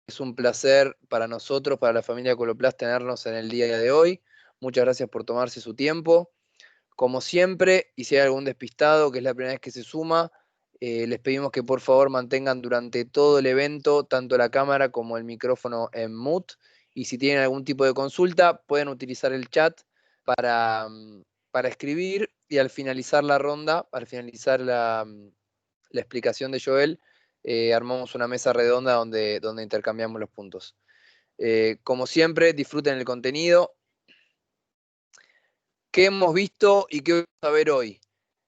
Es un placer para nosotros, para la familia Coloplast, tenernos en el día de hoy. Muchas gracias por tomarse su tiempo. Como siempre, y si hay algún despistado, que es la primera vez que se suma, les pedimos que por favor mantengan durante todo el evento tanto la cámara como el micrófono en mute. Y si tienen algún tipo de consulta, pueden utilizar el chat para escribir, y al finalizar la ronda, al finalizar la explicación de Joel, armamos una mesa redonda donde intercambiamos los puntos. Como siempre, disfruten el contenido. ¿Qué hemos visto y qué vamos a ver hoy?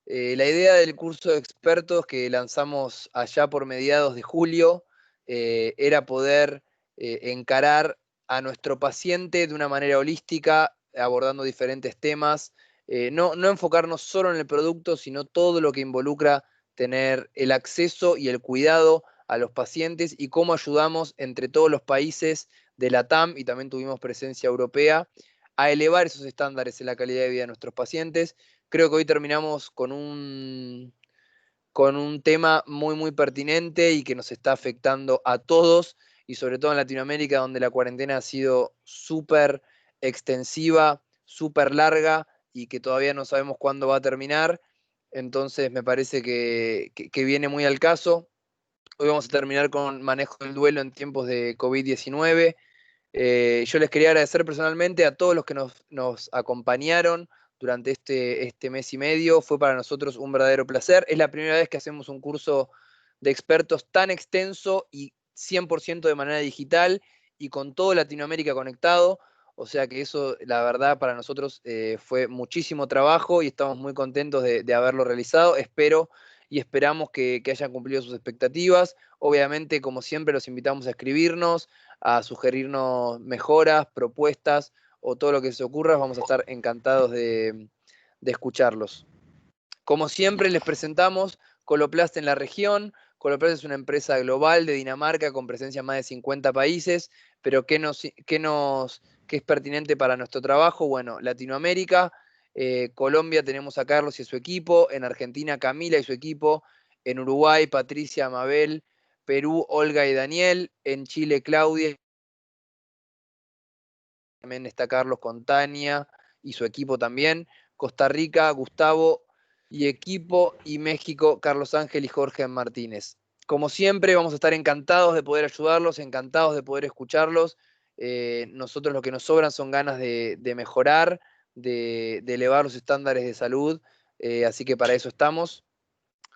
La idea del curso de expertos que lanzamos allá por mediados de julio era poder encarar a nuestro paciente de una manera holística, abordando diferentes temas, no enfocarnos solo en el producto, sino todo lo que involucra tener el acceso y el cuidado a los pacientes y cómo ayudamos entre todos los países de la TAM, y también tuvimos presencia europea, a elevar esos estándares en la calidad de vida de nuestros pacientes. Creo que hoy terminamos con un tema muy pertinente y que nos está afectando a todos, y sobre todo en Latinoamérica, donde la cuarentena ha sido súper extensiva, súper larga, y que todavía no sabemos cuándo va a terminar. Entonces me parece que viene muy al caso. Hoy vamos a terminar con manejo del duelo en tiempos de COVID-19. Yo les quería agradecer personalmente a todos los que nos acompañaron durante este mes y medio. Fue para nosotros un verdadero placer. Es la primera vez que hacemos un curso de expertos tan extenso y 100% de manera digital y con todo Latinoamérica conectado. O sea que eso, la verdad, para nosotros fue muchísimo trabajo y estamos muy contentos de haberlo realizado. Espero y esperamos que hayan cumplido sus expectativas. Obviamente, como siempre, los invitamos a escribirnos, a sugerirnos mejoras, propuestas o todo lo que se ocurra. Vamos a estar encantados de escucharlos. Como siempre, les presentamos Coloplast en la región. Coloplast es una empresa global de Dinamarca con presencia en más de 50 países, pero ¿qué es pertinente para nuestro trabajo? Bueno, Latinoamérica, Colombia tenemos a Carlos y a su equipo, en Argentina Camila y su equipo, en Uruguay Patricia, Mabel, Perú Olga y Daniel, en Chile Claudia, también está Carlos con Tania y su equipo también, Costa Rica Gustavo y equipo, y México Carlos Ángel y Jorge Martínez. Como siempre, vamos a estar encantados de poder ayudarlos, encantados de poder escucharlos. Nosotros lo que nos sobran son ganas de mejorar, de elevar los estándares de salud, así que para eso estamos.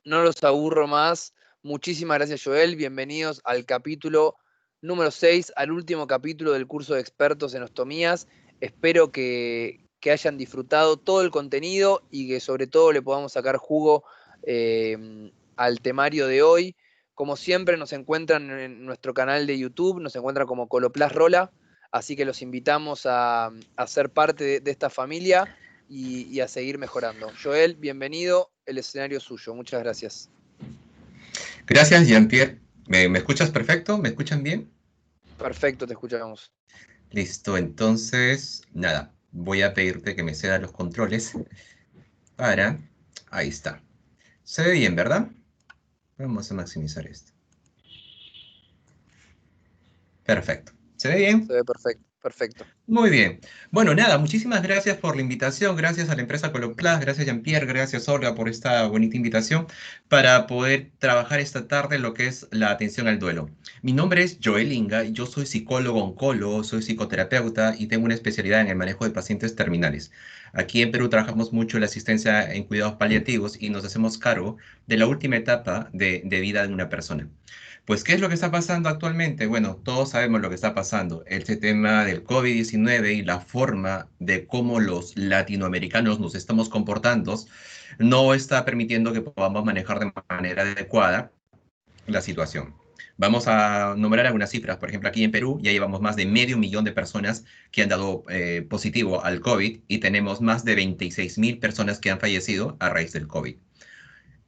No los aburro más. Muchísimas gracias, Joel. Bienvenidos al capítulo número 6, al último capítulo del curso de expertos en ostomías. Espero que hayan disfrutado todo el contenido y que sobre todo le podamos sacar jugo al temario de hoy. Como siempre, nos encuentran en nuestro canal de YouTube, nos encuentran como Coloplast Rola, así que los invitamos a ser parte de esta familia y a seguir mejorando. Joel, bienvenido, el escenario es suyo. Muchas gracias. Gracias, Jean-Pierre. ¿Me escuchas perfecto? ¿Me escuchan bien? Perfecto, te escuchamos. Listo, entonces, nada, voy a pedirte que me cedas los controles para... Ahí está. Se ve bien, ¿verdad? Vamos a maximizar esto. Perfecto. ¿Se ve Se bien? ve perfecto, perfecto. Muy bien. Bueno, nada, muchísimas gracias por la invitación, gracias a la empresa Coloplast, gracias Jean-Pierre, gracias Olga por esta bonita invitación para poder trabajar esta tarde lo que es la atención al duelo. Mi nombre es Joel Inga, yo soy psicólogo oncólogo, soy psicoterapeuta y tengo una especialidad en el manejo de pacientes terminales. Aquí en Perú trabajamos mucho en la asistencia en cuidados paliativos y nos hacemos cargo de la última etapa de vida de una persona. Pues, ¿qué es lo que está pasando actualmente? Bueno, todos sabemos lo que está pasando. Este tema del COVID-19 y la forma de cómo los latinoamericanos nos estamos comportando no está permitiendo que podamos manejar de manera adecuada la situación. Vamos a nombrar algunas cifras. Por ejemplo, aquí en Perú ya llevamos más de 500.000 de personas que han dado positivo al COVID y tenemos más de 26.000 personas que han fallecido a raíz del COVID.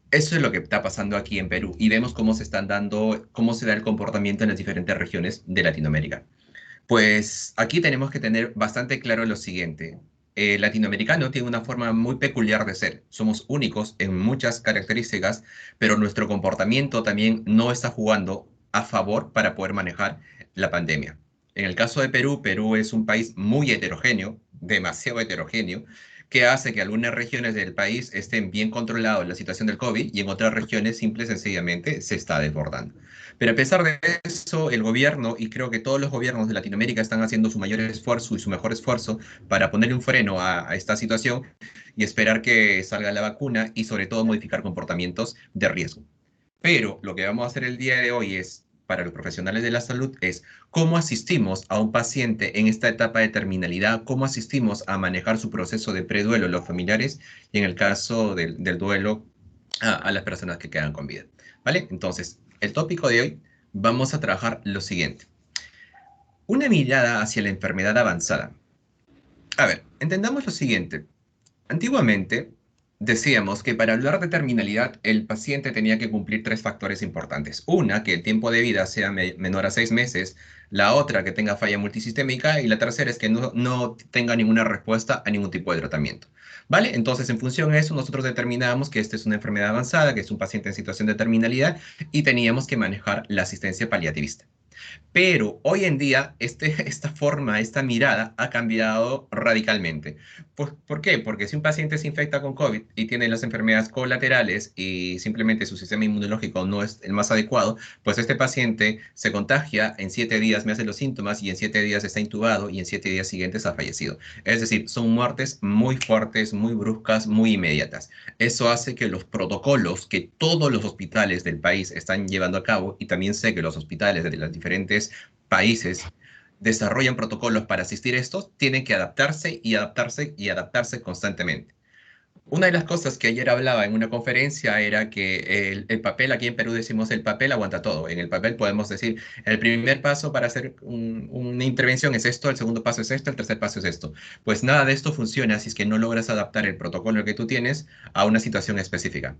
Eso es lo que está pasando aquí en Perú y vemos cómo se están dando, cómo se da el comportamiento en las diferentes regiones de Latinoamérica. Pues aquí tenemos que tener bastante claro lo siguiente. El latinoamericano tiene una forma muy peculiar de ser. Somos únicos en muchas características, pero nuestro comportamiento también no está jugando a favor para poder manejar la pandemia. En el caso de Perú, Perú es un país muy heterogéneo, demasiado heterogéneo, que hace que algunas regiones del país estén bien controladas la situación del COVID y en otras regiones simple y sencillamente se está desbordando. Pero a pesar de eso, el gobierno, y creo que todos los gobiernos de Latinoamérica están haciendo su mayor esfuerzo y su mejor esfuerzo para ponerle un freno a esta situación y esperar que salga la vacuna y sobre todo modificar comportamientos de riesgo. Pero lo que vamos a hacer el día de hoy es, para los profesionales de la salud, es cómo asistimos a un paciente en esta etapa de terminalidad, cómo asistimos a manejar su proceso de preduelo los familiares y en el caso del duelo a las personas que quedan con vida. ¿Vale? Entonces, el tópico de hoy vamos a trabajar lo siguiente. Una mirada hacia la enfermedad avanzada. A ver, entendamos lo siguiente. Antiguamente decíamos que para hablar de terminalidad el paciente tenía que cumplir tres factores importantes. Una, que el tiempo de vida sea menor a 6 meses, la otra, que tenga falla multisistémica y la tercera es que no tenga ninguna respuesta a ningún tipo de tratamiento. ¿Vale? Entonces, en función de eso, nosotros determinábamos que esta es una enfermedad avanzada, que es un paciente en situación de terminalidad y teníamos que manejar la asistencia paliativista. Pero hoy en día esta forma, esta mirada ha cambiado radicalmente. ¿Por qué? Porque si un paciente se infecta con COVID y tiene las enfermedades colaterales y simplemente su sistema inmunológico no es el más adecuado, pues este paciente se contagia, en 7 días me hace los síntomas y en 7 días está intubado y en 7 días siguientes ha fallecido. Es decir, son muertes muy fuertes, muy bruscas, muy inmediatas. Eso hace que los protocolos que todos los hospitales del país están llevando a cabo, y también sé que los hospitales de los diferentes países desarrollan protocolos para asistir a estos, tienen que adaptarse y adaptarse y adaptarse constantemente. Una de las cosas que ayer hablaba en una conferencia era que el papel, aquí en Perú decimos el papel aguanta todo. En el papel podemos decir, el primer paso para hacer una intervención es esto, el segundo paso es esto, el tercer paso es esto. Pues nada de esto funciona si es que no logras adaptar el protocolo que tú tienes a una situación específica.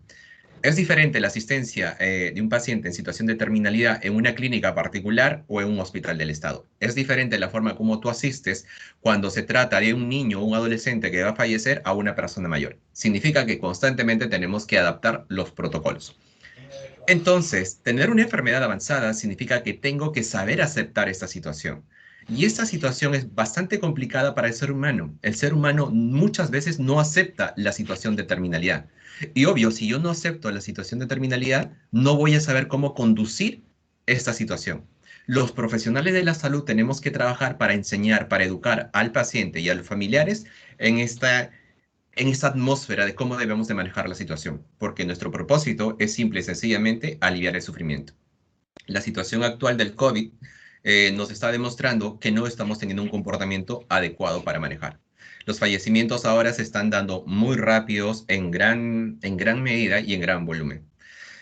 Es diferente la asistencia de un paciente en situación de terminalidad en una clínica particular o en un hospital del Estado. Es diferente la forma como tú asistes cuando se trata de un niño o un adolescente que va a fallecer a una persona mayor. Significa que constantemente tenemos que adaptar los protocolos. Entonces, tener una enfermedad avanzada significa que tengo que saber aceptar esta situación. Y esta situación es bastante complicada para el ser humano. El ser humano muchas veces no acepta la situación de terminalidad. Y obvio, si yo no acepto la situación de terminalidad, no voy a saber cómo conducir esta situación. Los profesionales de la salud tenemos que trabajar para enseñar, para educar al paciente y a los familiares en esta atmósfera de cómo debemos de manejar la situación, porque nuestro propósito es simple y sencillamente aliviar el sufrimiento. La situación actual del COVID nos está demostrando que no estamos teniendo un comportamiento adecuado para manejar. Los fallecimientos ahora se están dando muy rápidos, en gran medida y en gran volumen.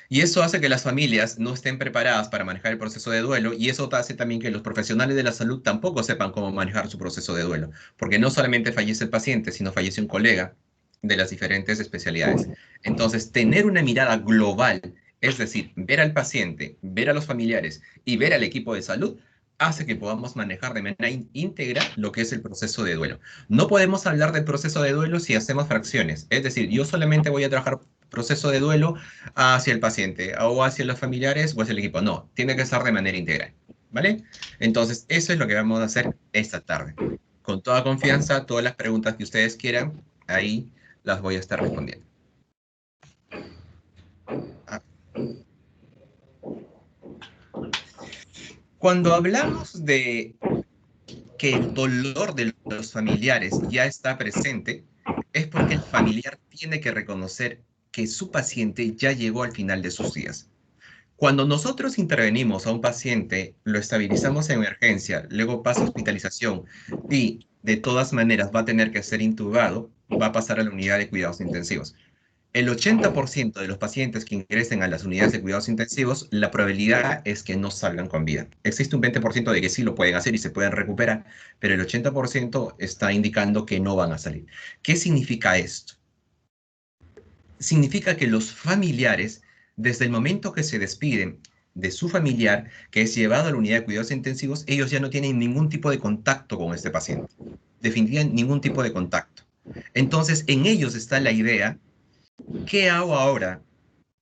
Y eso hace que las familias no estén preparadas para manejar el proceso de duelo y eso hace también que los profesionales de la salud tampoco sepan cómo manejar su proceso de duelo, porque no solamente fallece el paciente, sino fallece un colega de las diferentes especialidades. Entonces, tener una mirada global, es decir, ver al paciente, ver a los familiares y ver al equipo de salud, hace que podamos manejar de manera íntegra lo que es el proceso de duelo. No podemos hablar del proceso de duelo si hacemos fracciones, es decir, yo solamente voy a trabajar proceso de duelo hacia el paciente o hacia los familiares o hacia el equipo. No, tiene que ser de manera integral, ¿vale? Entonces, eso es lo que vamos a hacer esta tarde. Con toda confianza, todas las preguntas que ustedes quieran, ahí las voy a estar respondiendo. Ah. Cuando hablamos de que el dolor de los familiares ya está presente, es porque el familiar tiene que reconocer que su paciente ya llegó al final de sus días. Cuando nosotros intervenimos a un paciente, lo estabilizamos en emergencia, luego pasa a hospitalización y de todas maneras va a tener que ser intubado, va a pasar a la unidad de cuidados intensivos. El 80% de los pacientes que ingresen a las unidades de cuidados intensivos, la probabilidad es que no salgan con vida. Existe un 20% de que sí lo pueden hacer y se pueden recuperar, pero el 80% está indicando que no van a salir. ¿Qué significa esto? Significa que los familiares, desde el momento que se despiden de su familiar, que es llevado a la unidad de cuidados intensivos, ellos ya no tienen ningún tipo de contacto con este paciente. Definitivamente ningún tipo de contacto. Entonces, en ellos está la idea, ¿qué hago ahora?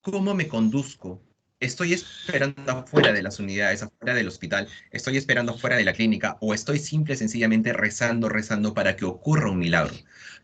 ¿Cómo me conduzco estoy esperando afuera de las unidades, afuera del hospital, estoy esperando afuera de la clínica o estoy simple y sencillamente rezando, rezando para que ocurra un milagro.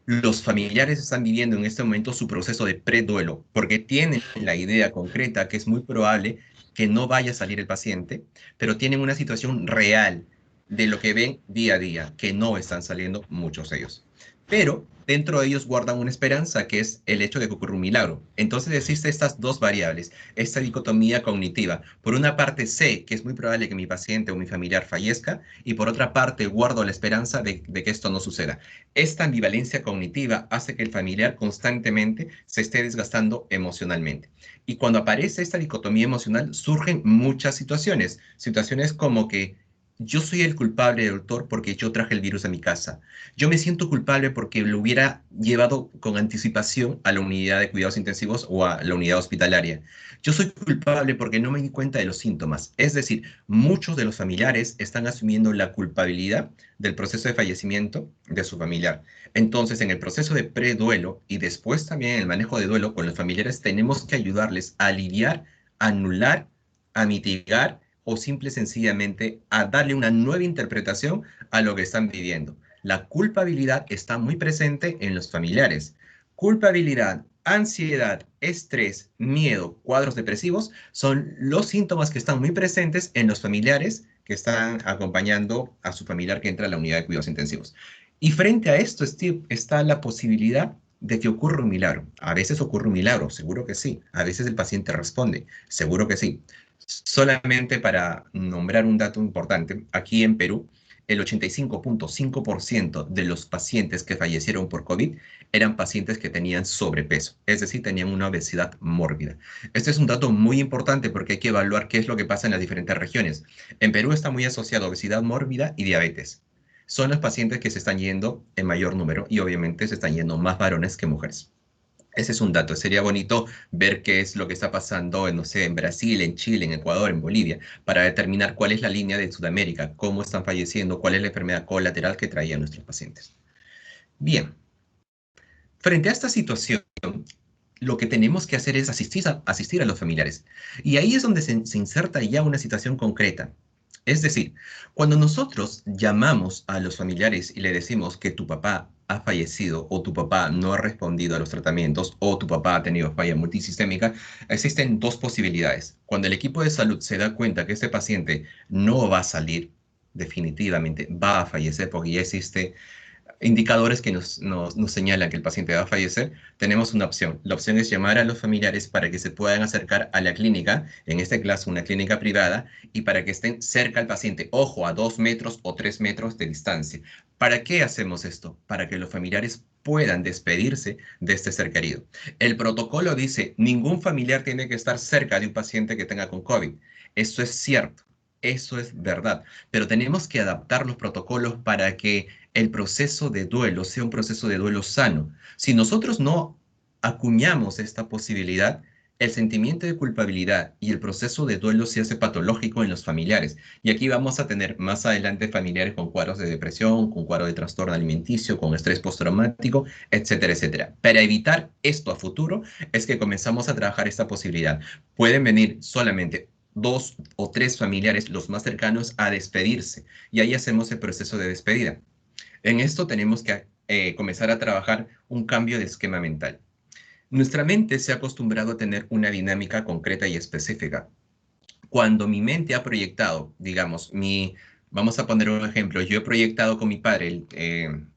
Los familiares están viviendo en este momento su proceso de preduelo porque tienen la idea concreta que es muy probable que no vaya a salir el paciente, pero tienen una situación real de lo que ven día a día, que no están saliendo muchos de ellos. Pero dentro de ellos guardan una esperanza, que es el hecho de que ocurra un milagro. Entonces existen estas dos variables, esta dicotomía cognitiva. Por una parte sé que es muy probable que mi paciente o mi familiar fallezca, y por otra parte guardo la esperanza de que esto no suceda. Esta ambivalencia cognitiva hace que el familiar constantemente se esté desgastando emocionalmente. Y cuando aparece esta dicotomía emocional, surgen muchas situaciones. Situaciones como que yo soy el culpable, doctor, porque yo traje el virus a mi casa. Yo me siento culpable porque lo hubiera llevado con anticipación a la unidad de cuidados intensivos o a la unidad hospitalaria. Yo soy culpable porque no me di cuenta de los síntomas. Es decir, muchos de los familiares están asumiendo la culpabilidad del proceso de fallecimiento de su familiar. Entonces, en el proceso de preduelo y después también en el manejo de duelo con los familiares, tenemos que ayudarles a aliviar, a anular, a mitigar o simple y sencillamente a darle una nueva interpretación a lo que están viviendo. La culpabilidad está muy presente en los familiares. Culpabilidad, ansiedad, estrés, miedo, cuadros depresivos son los síntomas que están muy presentes en los familiares que están acompañando a su familiar que entra a la unidad de cuidados intensivos. Y frente a esto, Steve, está la posibilidad de que ocurra un milagro. A veces ocurre un milagro, seguro que sí. A veces el paciente responde, seguro que sí. Solamente para nombrar un dato importante, aquí en Perú, el 85.5% de los pacientes que fallecieron por COVID eran pacientes que tenían sobrepeso, es decir, tenían una obesidad mórbida. Este es un dato muy importante porque hay que evaluar qué es lo que pasa en las diferentes regiones. En Perú está muy asociado a obesidad mórbida y diabetes. Son los pacientes que se están yendo en mayor número y obviamente se están yendo más varones que mujeres. Ese es un dato. Sería bonito ver qué es lo que está pasando en, no sé, en Brasil, en Chile, en Ecuador, en Bolivia, para determinar cuál es la línea de Sudamérica, cómo están falleciendo, cuál es la enfermedad colateral que traían nuestros pacientes. Bien, frente a esta situación, lo que tenemos que hacer es asistir a los familiares. Y ahí es donde se inserta ya una situación concreta. Es decir, cuando nosotros llamamos a los familiares y le decimos que tu papá ha fallecido o tu papá no ha respondido a los tratamientos o tu papá ha tenido falla multisistémica, existen dos posibilidades. Cuando el equipo de salud se da cuenta que este paciente no va a salir, definitivamente va a fallecer porque ya existe indicadores que nos señalan que el paciente va a fallecer, tenemos una opción. La opción es llamar a los familiares para que se puedan acercar a la clínica, en este caso una clínica privada, y para que estén cerca al paciente, ojo, a 2 metros o 3 metros de distancia. ¿Para qué hacemos esto? Para que los familiares puedan despedirse de este ser querido. El protocolo dice, ningún familiar tiene que estar cerca de un paciente que tenga con COVID. Eso es cierto. Eso es verdad, pero tenemos que adaptar los protocolos para que el proceso de duelo sea un proceso de duelo sano. Si nosotros no acuñamos esta posibilidad, el sentimiento de culpabilidad y el proceso de duelo se hace patológico en los familiares. Y aquí vamos a tener más adelante familiares con cuadros de depresión, con cuadros de trastorno alimenticio, con estrés postraumático, etcétera, etcétera. Para evitar esto a futuro es que comenzamos a trabajar esta posibilidad. Pueden venir solamente 2 o 3 familiares, los más cercanos, a despedirse. Y ahí hacemos el proceso de despedida. En esto tenemos que comenzar a trabajar un cambio de esquema mental. Nuestra mente se ha acostumbrado a tener una dinámica concreta y específica. Cuando mi mente ha proyectado, digamos, vamos a poner un ejemplo, yo he proyectado con mi padre,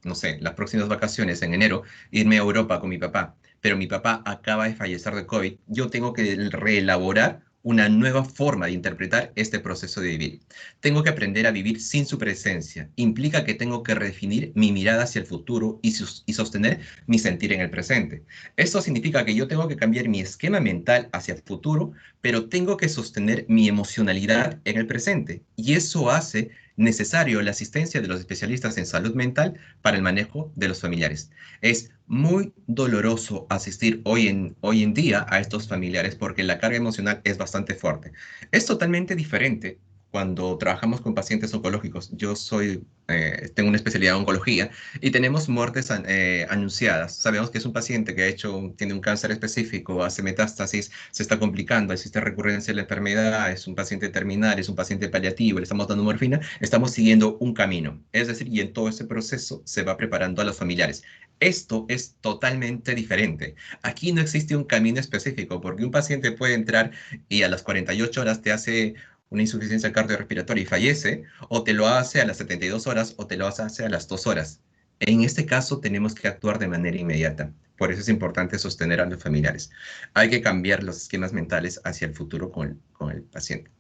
no sé, las próximas vacaciones en enero, irme a Europa con mi papá, pero mi papá acaba de fallecer de COVID, yo tengo que reelaborar una nueva forma de interpretar este proceso de vivir. Tengo que aprender a vivir sin su presencia. Implica que tengo que redefinir mi mirada hacia el futuro y sostener mi sentir en el presente. Esto significa que yo tengo que cambiar mi esquema mental hacia el futuro, pero tengo que sostener mi emocionalidad en el presente. Y eso hace necesario la asistencia de los especialistas en salud mental para el manejo de los familiares. Es muy doloroso asistir hoy en día a estos familiares porque la carga emocional es bastante fuerte. Es totalmente diferente cuando trabajamos con pacientes oncológicos, tengo una especialidad en oncología y tenemos muertes anunciadas. Sabemos que es un paciente que tiene un cáncer específico, hace metástasis, se está complicando, existe recurrencia de la enfermedad, es un paciente terminal, es un paciente paliativo, le estamos dando morfina, estamos siguiendo un camino. Es decir, y en todo ese proceso se va preparando a los familiares. Esto es totalmente diferente. Aquí no existe un camino específico, porque un paciente puede entrar y a las 48 horas te hace una insuficiencia cardiorrespiratoria y fallece, o te lo hace a las 72 horas o te lo hace a las 2 horas. En este caso tenemos que actuar de manera inmediata. Por eso es importante sostener a los familiares. Hay que cambiar los esquemas mentales hacia el futuro con el paciente.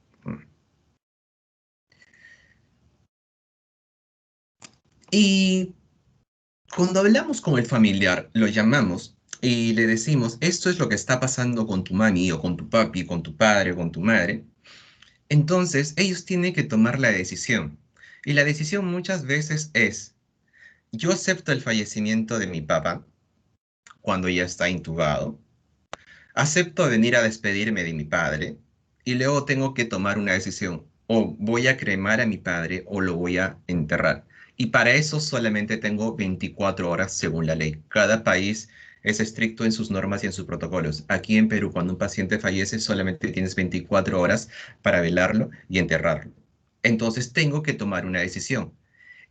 Y cuando hablamos con el familiar, lo llamamos y le decimos, esto es lo que está pasando con tu mami o con tu papi, con tu padre o con tu madre. Entonces, ellos tienen que tomar la decisión. Y la decisión muchas veces es, yo acepto el fallecimiento de mi papá cuando ya está intubado, acepto venir a despedirme de mi padre y luego tengo que tomar una decisión. O voy a cremar a mi padre o lo voy a enterrar. Y para eso solamente tengo 24 horas según la ley. Cada país es estricto en sus normas y en sus protocolos. Aquí en Perú, cuando un paciente fallece, solamente tienes 24 horas para velarlo y enterrarlo. Entonces tengo que tomar una decisión.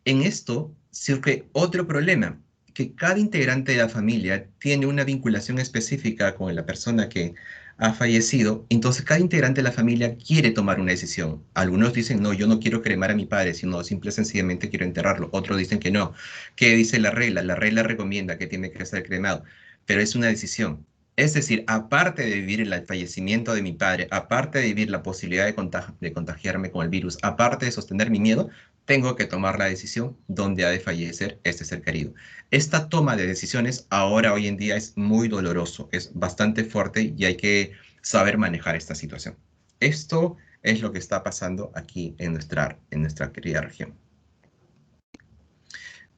En esto surge otro problema, que cada integrante de la familia tiene una vinculación específica con la persona que ha fallecido, entonces cada integrante de la familia quiere tomar una decisión. Algunos dicen, no, yo no quiero cremar a mi padre, sino simple y sencillamente quiero enterrarlo. Otros dicen que no. ¿Qué dice la regla? La regla recomienda que tiene que ser cremado, pero es una decisión. Es decir, aparte de vivir el fallecimiento de mi padre, aparte de vivir la posibilidad de contagiarme con el virus, aparte de sostener mi miedo, tengo que tomar la decisión donde ha de fallecer este ser querido. Esta toma de decisiones ahora, hoy en día, es muy doloroso, es bastante fuerte y hay que saber manejar esta situación. Esto es lo que está pasando aquí en nuestra querida región.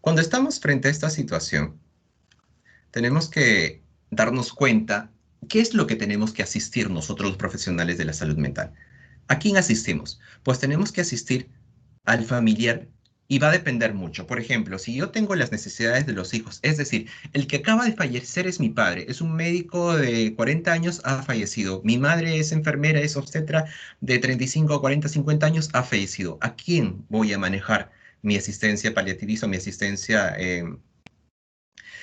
Cuando estamos frente a esta situación, tenemos que darnos cuenta qué es lo que tenemos que asistir nosotros los profesionales de la salud mental. ¿A quién asistimos? Pues tenemos que asistir al familiar y va a depender mucho. Por ejemplo, si yo tengo las necesidades de los hijos, es decir, el que acaba de fallecer es mi padre, es un médico de 40 años, ha fallecido. Mi madre es enfermera, es obstetra de 35, 40, 50 años, ha fallecido. ¿A quién voy a manejar mi asistencia paliativista, mi asistencia en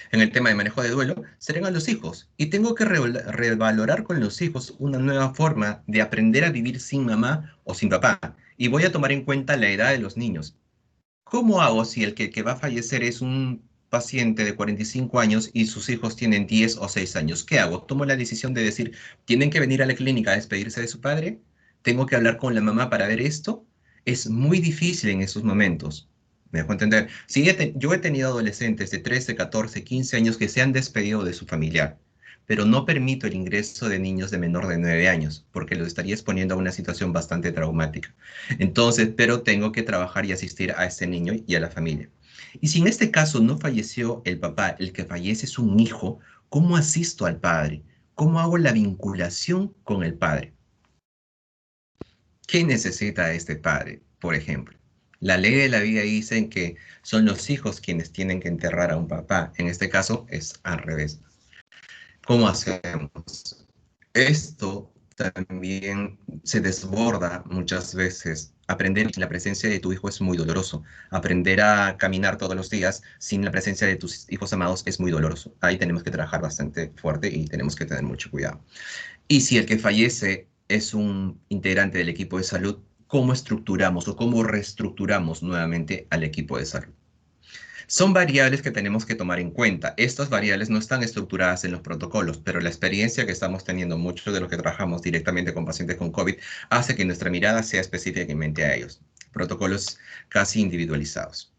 el tema de manejo de duelo? Serán a los hijos. Y tengo que revalorar con los hijos una nueva forma de aprender a vivir sin mamá o sin papá. Y voy a tomar en cuenta la edad de los niños. ¿Cómo hago si el que va a fallecer es un paciente de 45 años y sus hijos tienen 10 o 6 años? ¿Qué hago? ¿Tomo la decisión de decir, tienen que venir a la clínica a despedirse de su padre? ¿Tengo que hablar con la mamá para ver esto? Es muy difícil en esos momentos. ¿Me dejo entender? Si yo he tenido adolescentes de 13, 14, 15 años que se han despedido de su familiar, pero no permito el ingreso de niños de menor de 9 años, porque los estaría exponiendo a una situación bastante traumática. Entonces, pero tengo que trabajar y asistir a este niño y a la familia. Y si en este caso no falleció el papá, el que fallece es un hijo, ¿cómo asisto al padre? ¿Cómo hago la vinculación con el padre? ¿Qué necesita este padre, por ejemplo? La ley de la vida dice que son los hijos quienes tienen que enterrar a un papá. En este caso es al revés. ¿Cómo hacemos? Esto también se desborda muchas veces. Aprender la presencia de tu hijo es muy doloroso. Aprender a caminar todos los días sin la presencia de tus hijos amados es muy doloroso. Ahí tenemos que trabajar bastante fuerte y tenemos que tener mucho cuidado. Y si el que fallece es un integrante del equipo de salud, ¿cómo estructuramos o cómo reestructuramos nuevamente al equipo de salud? Son variables que tenemos que tomar en cuenta. Estas variables no están estructuradas en los protocolos, pero la experiencia que estamos teniendo, muchos de los que trabajamos directamente con pacientes con COVID, hace que nuestra mirada sea específicamente a ellos. Protocolos casi individualizados.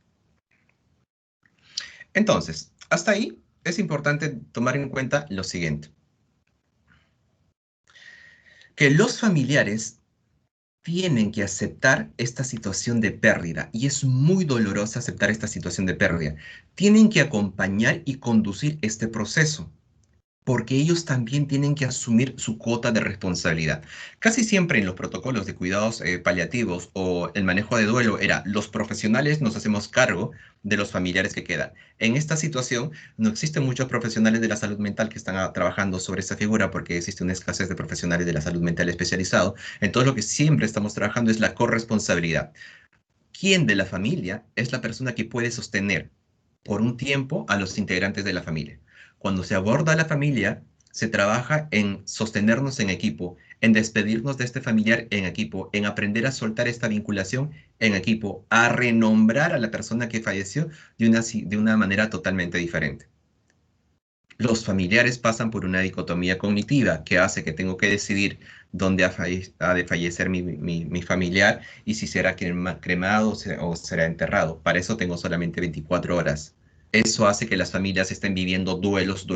Entonces, hasta ahí es importante tomar en cuenta lo siguiente. Que los familiares tienen que aceptar esta situación de pérdida y es muy doloroso aceptar esta situación de pérdida. Tienen que acompañar y conducir este proceso. porque ellos también tienen que asumir su cuota de responsabilidad. Casi siempre en los protocolos de cuidados paliativos o el manejo de duelo era los profesionales nos hacemos cargo de los familiares que quedan. En esta situación no existen muchos profesionales de la salud mental que están trabajando sobre esta figura porque existe una escasez de profesionales de la salud mental especializado. Entonces lo que siempre estamos trabajando es la corresponsabilidad. ¿Quién de la familia es la persona que puede sostener por un tiempo a los integrantes de la familia? Cuando se aborda a la familia, se trabaja en sostenernos en equipo, en despedirnos de este familiar en equipo, en aprender a soltar esta vinculación en equipo, a renombrar a la persona que falleció de una manera totalmente diferente. Los familiares pasan por una dicotomía cognitiva que hace que tengo que decidir dónde ha de fallecer mi familiar y si será cremado o será enterrado. Para eso tengo solamente 24 horas. Eso hace que las familias estén viviendo duelos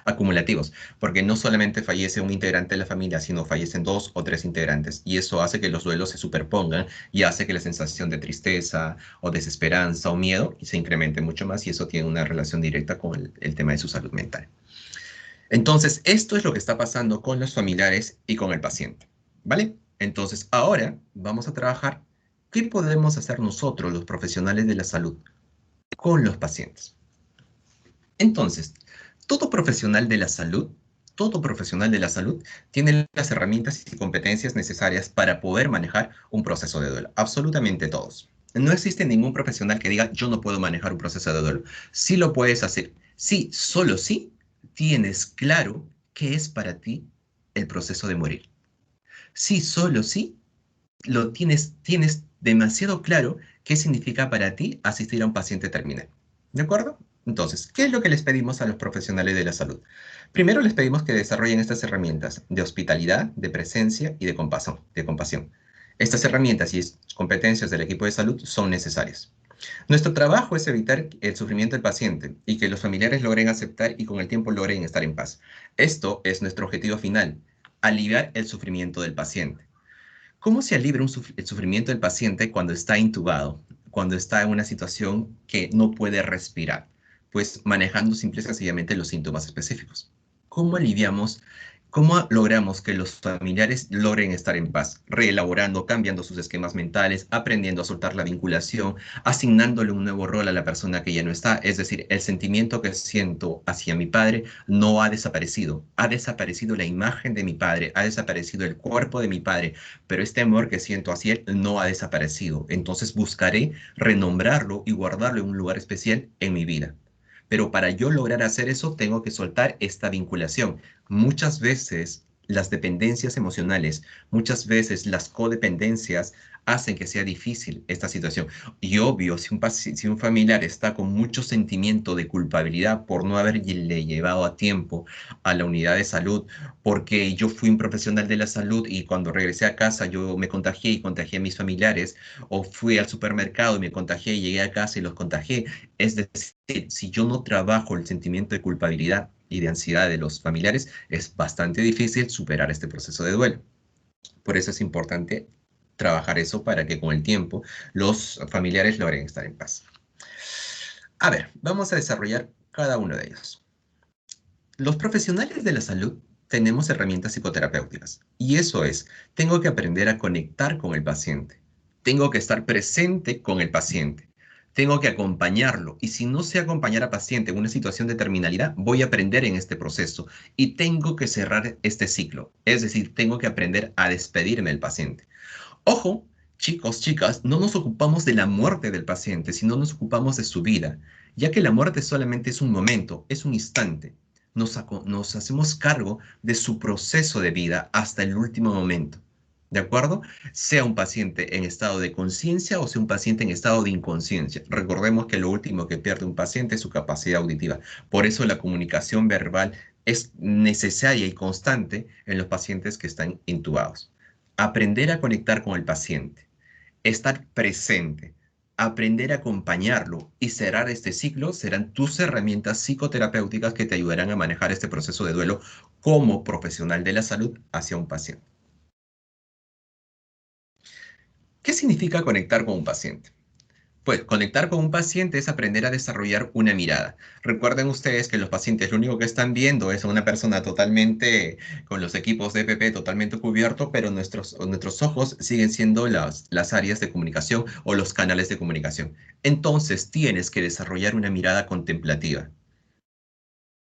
acumulativos, porque no solamente fallece un integrante de la familia, sino fallecen dos o tres integrantes, y eso hace que los duelos se superpongan y hace que la sensación de tristeza o desesperanza o miedo se incremente mucho más, y eso tiene una relación directa con el tema de su salud mental. Entonces, esto es lo que está pasando con los familiares y con el paciente, ¿vale? Entonces, ahora vamos a trabajar qué podemos hacer nosotros, los profesionales de la salud, con los pacientes. Entonces, todo profesional de la salud, todo profesional de la salud tiene las herramientas y competencias necesarias para poder manejar un proceso de duelo. Absolutamente todos. No existe ningún profesional que diga, yo no puedo manejar un proceso de duelo. Sí lo puedes hacer. Sí, solo sí tienes claro qué es para ti el proceso de morir. Sí, solo sí lo tienes demasiado claro qué significa para ti asistir a un paciente terminal. ¿De acuerdo? Entonces, ¿qué es lo que les pedimos a los profesionales de la salud? Primero les pedimos que desarrollen estas herramientas de hospitalidad, de presencia y de compasión. Estas herramientas y competencias del equipo de salud son necesarias. Nuestro trabajo es evitar el sufrimiento del paciente y que los familiares logren aceptar y con el tiempo logren estar en paz. Esto es nuestro objetivo final, aliviar el sufrimiento del paciente. ¿Cómo se alivia el sufrimiento del paciente cuando está intubado, cuando está en una situación que no puede respirar? Pues manejando simple y sencillamente los síntomas específicos. ¿Cómo aliviamos, cómo logramos que los familiares logren estar en paz? Reelaborando, cambiando sus esquemas mentales, aprendiendo a soltar la vinculación, asignándole un nuevo rol a la persona que ya no está. Es decir, el sentimiento que siento hacia mi padre no ha desaparecido. Ha desaparecido la imagen de mi padre, ha desaparecido el cuerpo de mi padre, pero este amor que siento hacia él no ha desaparecido. Entonces buscaré renombrarlo y guardarlo en un lugar especial en mi vida. Pero para yo lograr hacer eso, tengo que soltar esta vinculación. Muchas veces las dependencias emocionales, muchas veces las codependencias hacen que sea difícil esta situación. Y obvio, si un familiar está con mucho sentimiento de culpabilidad por no haberle llevado a tiempo a la unidad de salud, porque yo fui un profesional de la salud y cuando regresé a casa yo me contagié y contagié a mis familiares, o fui al supermercado y me contagié y llegué a casa y los contagié. Es decir, si yo no trabajo el sentimiento de culpabilidad y de ansiedad de los familiares, es bastante difícil superar este proceso de duelo. Por eso es importante trabajar eso para que con el tiempo los familiares logren estar en paz. A ver, vamos a desarrollar cada uno de ellos. Los profesionales de la salud tenemos herramientas psicoterapéuticas y eso es, tengo que aprender a conectar con el paciente, tengo que estar presente con el paciente, tengo que acompañarlo y si no sé acompañar al paciente en una situación de terminalidad, voy a aprender en este proceso y tengo que cerrar este ciclo, es decir, tengo que aprender a despedirme del paciente. Ojo, chicos, chicas, no nos ocupamos de la muerte del paciente, sino nos ocupamos de su vida, ya que la muerte solamente es un momento, es un instante. Nos hacemos cargo de su proceso de vida hasta el último momento. ¿De acuerdo? Sea un paciente en estado de conciencia o sea un paciente en estado de inconsciencia. Recordemos que lo último que pierde un paciente es su capacidad auditiva. Por eso la comunicación verbal es necesaria y constante en los pacientes que están intubados. Aprender a conectar con el paciente, estar presente, aprender a acompañarlo y cerrar este ciclo serán tus herramientas psicoterapéuticas que te ayudarán a manejar este proceso de duelo como profesional de la salud hacia un paciente. ¿Qué significa conectar con un paciente? Pues conectar con un paciente es aprender a desarrollar una mirada. Recuerden ustedes que los pacientes lo único que están viendo es a una persona totalmente con los equipos de EPP totalmente cubierto, pero nuestros ojos siguen siendo las áreas de comunicación o los canales de comunicación. Entonces tienes que desarrollar una mirada contemplativa.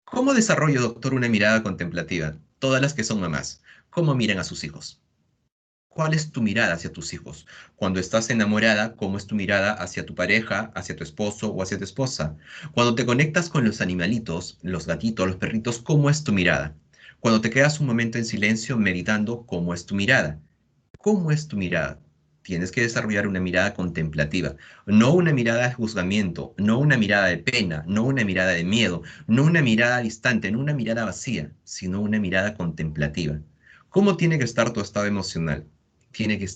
¿Cómo desarrollo, doctor, una mirada contemplativa? Todas las que son mamás. ¿Cómo miran a sus hijos? ¿Cuál es tu mirada hacia tus hijos? Cuando estás enamorada, ¿cómo es tu mirada hacia tu pareja, hacia tu esposo o hacia tu esposa? Cuando te conectas con los animalitos, los gatitos, los perritos, ¿cómo es tu mirada? Cuando te quedas un momento en silencio meditando, ¿cómo es tu mirada? ¿Cómo es tu mirada? Tienes que desarrollar una mirada contemplativa, no una mirada de juzgamiento, no una mirada de pena, no una mirada de miedo, no una mirada distante, no una mirada vacía, sino una mirada contemplativa. ¿Cómo tiene que estar tu estado emocional? Tiene que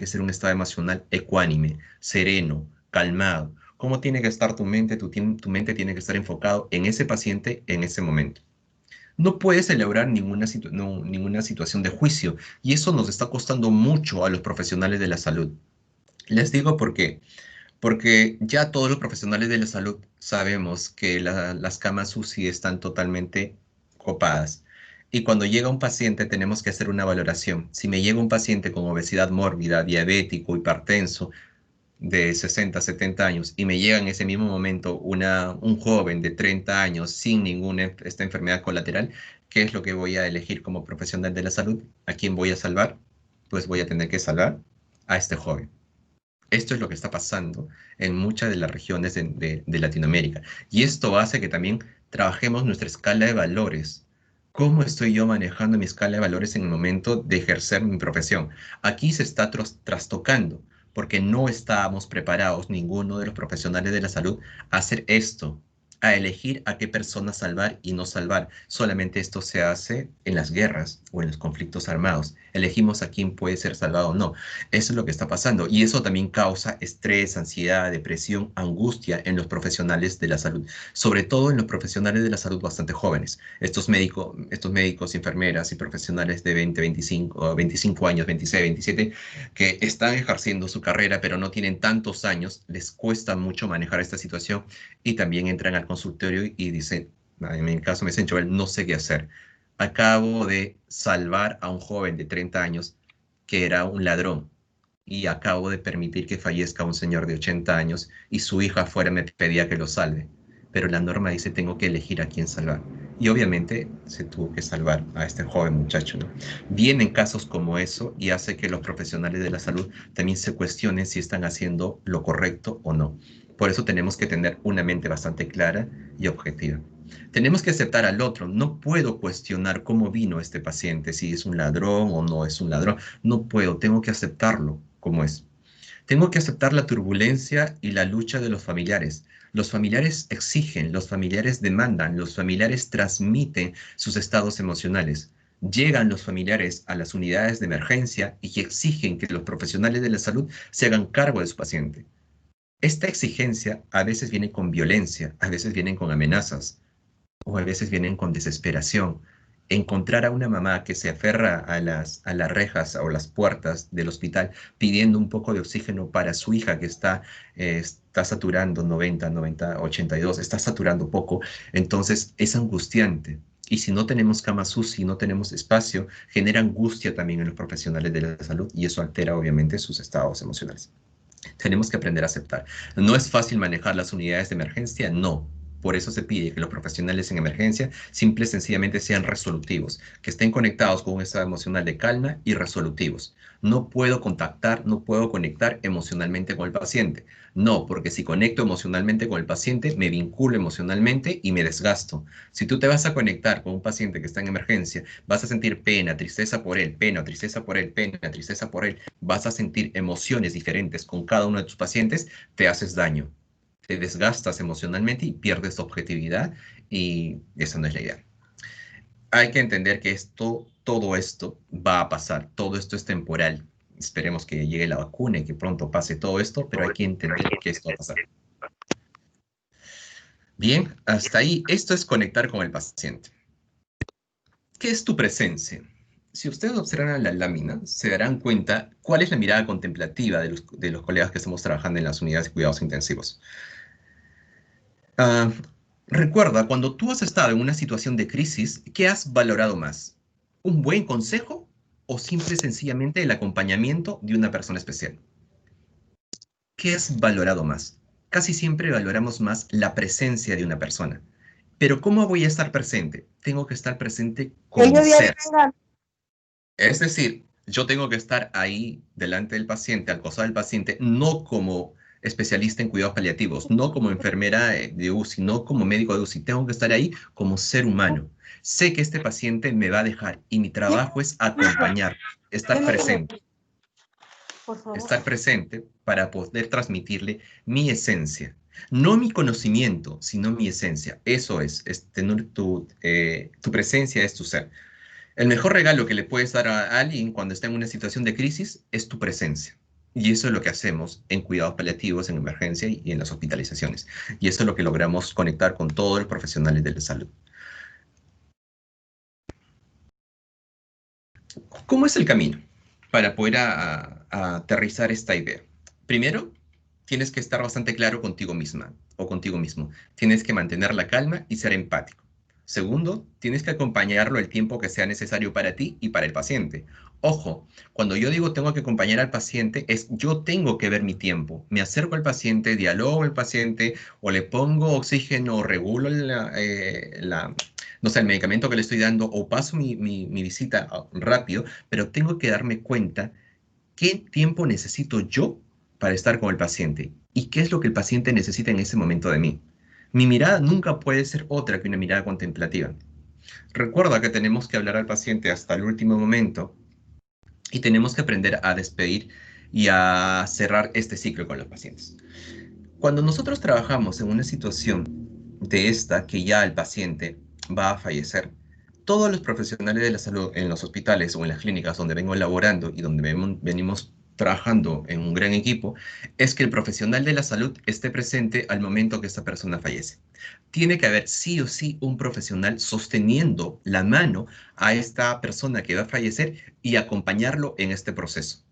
ser un estado emocional ecuánime, sereno, calmado. ¿Cómo tiene que estar tu mente? Tu mente tiene que estar enfocado en ese paciente en ese momento. No puedes celebrar ninguna situación de juicio y eso nos está costando mucho a los profesionales de la salud. Les digo por qué. Porque ya todos los profesionales de la salud sabemos que las camas UCI están totalmente copadas. Y cuando llega un paciente tenemos que hacer una valoración. Si me llega un paciente con obesidad mórbida, diabético, hipertenso, de 60, 70 años y me llega en ese mismo momento un joven de 30 años sin ninguna esta enfermedad colateral, ¿qué es lo que voy a elegir como profesional de la salud? ¿A quién voy a salvar? Pues voy a tener que salvar a este joven. Esto es lo que está pasando en muchas de las regiones de Latinoamérica. Y esto hace que también trabajemos nuestra escala de valores. ¿Cómo estoy yo manejando mi escala de valores en el momento de ejercer mi profesión? Aquí se está trastocando porque no estábamos preparados, ninguno de los profesionales de la salud, a hacer esto, a elegir a qué persona salvar y no salvar. Solamente esto se hace en las guerras o en los conflictos armados. Elegimos a quién puede ser salvado o no. Eso es lo que está pasando y eso también causa estrés, ansiedad, depresión, angustia en los profesionales de la salud, sobre todo en los profesionales de la salud bastante jóvenes. Estos médicos, enfermeras y profesionales de 20, 25, 25 años, 26, 27, que están ejerciendo su carrera pero no tienen tantos años, les cuesta mucho manejar esta situación y también entran al consultorio y dicen, en mi caso me dicen, Joel, no sé qué hacer. Acabo de salvar a un joven de 30 años que era un ladrón y acabo de permitir que fallezca un señor de 80 años y su hija afuera me pedía que lo salve. Pero la norma dice tengo que elegir a quién salvar. Y obviamente se tuvo que salvar a este joven muchacho, ¿no? Vienen casos como eso y hace que los profesionales de la salud también se cuestionen si están haciendo lo correcto o no. Por eso tenemos que tener una mente bastante clara y objetiva. Tenemos que aceptar al otro. No puedo cuestionar cómo vino este paciente, si es un ladrón o no es un ladrón. No puedo, tengo que aceptarlo como es. Tengo que aceptar la turbulencia y la lucha de los familiares. Los familiares exigen, los familiares demandan, los familiares transmiten sus estados emocionales. Llegan los familiares a las unidades de emergencia y exigen que los profesionales de la salud se hagan cargo de su paciente. Esta exigencia a veces viene con violencia, a veces vienen con amenazas, o a veces vienen con desesperación. Encontrar a una mamá que se aferra a las rejas o las puertas del hospital pidiendo un poco de oxígeno para su hija que está saturando 90, 90, 82, está saturando poco, entonces es angustiante. Y si no tenemos camas UCI, no tenemos espacio, genera angustia también en los profesionales de la salud y eso altera obviamente sus estados emocionales. Tenemos que aprender a aceptar. ¿No es fácil manejar las unidades de emergencia? No. Por eso se pide que los profesionales en emergencia simple y sencillamente sean resolutivos, que estén conectados con un estado emocional de calma y resolutivos. No puedo contactar, no puedo conectar emocionalmente con el paciente. No, porque si conecto emocionalmente con el paciente, me vinculo emocionalmente y me desgasto. Si tú te vas a conectar con un paciente que está en emergencia, vas a sentir pena, tristeza por él, pena, tristeza por él, pena, tristeza por él, vas a sentir emociones diferentes con cada uno de tus pacientes, te haces daño, te desgastas emocionalmente y pierdes objetividad y esa no es la idea. Hay que entender que todo esto va a pasar, todo esto es temporal. Esperemos que llegue la vacuna y que pronto pase todo esto, pero hay que entender que esto va a pasar. Bien, hasta ahí, esto es conectar con el paciente. ¿Qué es tu presencia? si ustedes observan la lámina, se darán cuenta cuál es la mirada contemplativa de los colegas que estamos trabajando en las unidades de cuidados intensivos. Ah, recuerda, cuando tú has estado en una situación de crisis, ¿qué has valorado más? ¿Un buen consejo o simple y sencillamente el acompañamiento de una persona especial? ¿Qué has valorado más? Casi siempre valoramos más la presencia de una persona. Pero ¿cómo voy a estar presente? Tengo que estar presente como Ellos ya ser. vengan. Es decir, yo tengo que estar ahí delante del paciente, al costado del paciente, no como especialista en cuidados paliativos, no como enfermera de UCI, no como médico de UCI. Tengo que estar ahí como ser humano. Sé que este paciente me va a dejar y mi trabajo es acompañar, Por favor. estar presente para poder transmitirle mi esencia. No mi conocimiento, sino mi esencia. Eso es tener tu presencia, es tu ser. El mejor regalo que le puedes dar a alguien cuando está en una situación de crisis es tu presencia. Y eso es lo que hacemos en cuidados paliativos, en emergencia y en las hospitalizaciones. Y eso es lo que logramos conectar con todos los profesionales de la salud. ¿Cómo es el camino para poder a aterrizar esta idea? Primero, tienes que estar bastante claro contigo misma o contigo mismo. Tienes que mantener la calma y ser empático. Segundo, tienes que acompañarlo el tiempo que sea necesario para ti y para el paciente. Ojo, cuando yo digo tengo que acompañar al paciente, es yo tengo que ver mi tiempo. Me acerco al paciente, dialogo con el paciente, o le pongo oxígeno, o regulo no sé, el medicamento que le estoy dando, o paso mi visita rápido, pero tengo que darme cuenta qué tiempo necesito yo para estar con el paciente y qué es lo que el paciente necesita en ese momento de mí. Mi mirada nunca puede ser otra que una mirada contemplativa. Recuerda que tenemos que hablar al paciente hasta el último momento y tenemos que aprender a despedir y a cerrar este ciclo con los pacientes. Cuando nosotros trabajamos en una situación de esta, que ya el paciente va a fallecer, todos los profesionales de la salud en los hospitales o en las clínicas donde vengo laborando y donde venimos trabajando en un gran equipo, es que el profesional de la salud esté presente al momento que esta persona fallece. Tiene que haber sí o sí un profesional sosteniendo la mano a esta persona que va a fallecer y acompañarlo en este proceso.